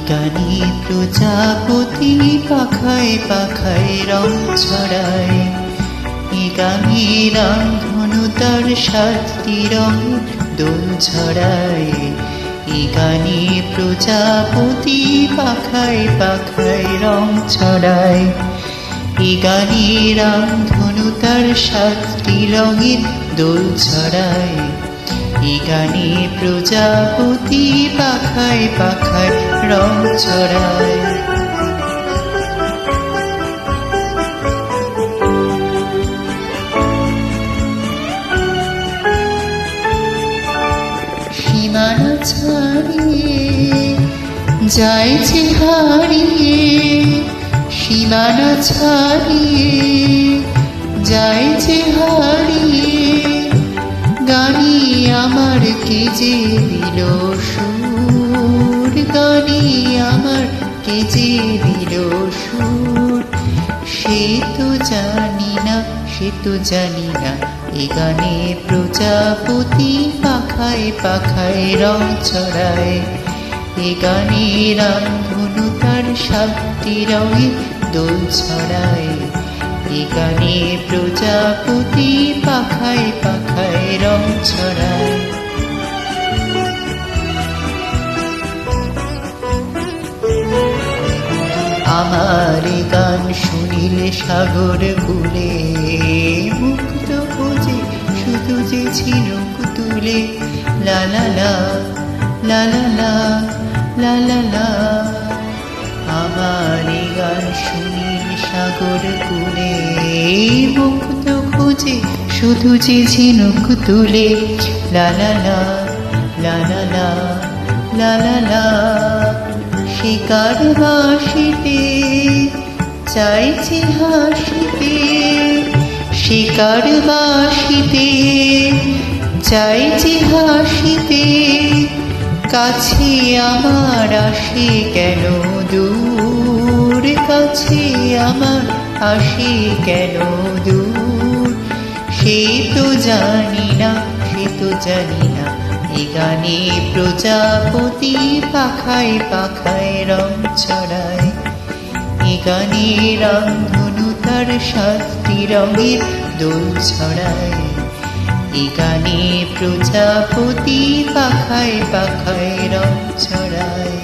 গানে প্রজাপতি পাখায় পাখায় রং ছড়ায়, এ গানে রামধনু তার ৭টি রঙের দোল ছড়ায়। এ গানে প্রজাপতি পাখায় পাখায় রং ছড়ায়, এ গানে রামধনু তার ৭টি রঙের দোল ছড়ায়। এ গানে প্রজাপতি পাখায় পাখায় রং ছড়ায়। সীমানা ছাড়িয়ে যায় যে হারিয়ে, সীমানা ছাড়িয়ে যায় যে হারিয়ে, গানি আমার কে যে দিল সুর, গানি আমার কে যে দিল সুর। সে তো জানি না, সে তো জানি না, এ গানে প্রজাপতি পাখায় পাখায় রং ছড়ায়। এ গানে রামধনু তার ৭টি রঙের দোল ছড়ায়। এ গানে প্রজাপতি পাখায় পাখায় রং ছড়ায়। আমার গান শুনিলে সাগর কূলে, মুক্ত খোঁজে শুধু যে ঝিনুক তুলে। লা লা লা লা লা লা লা লা লা। আমার গান শুনিলে সাগর কূলে, মুক্ত খোঁজে শুধু যে ঝিনুক তুলে। লা লা লা লা লা লা লা লা লা। শিকার বাসিতে চাইছে হাসিতে, শিকার বাসিতে চাইছে হাসিতে। কাছে আমার আসে কেন দূর, কাছে আমার আসে কেন দূর। সে তো জানি না, সে তো জানি না, এ গানে প্রজাপতি পাখায় পাখায় রং ছড়ায়। এ গানে রামধনু তার ৭টি রঙের দোল ছড়ায়। এ গানে প্রজাপতি পাখায় পাখায় রং ছড়ায়।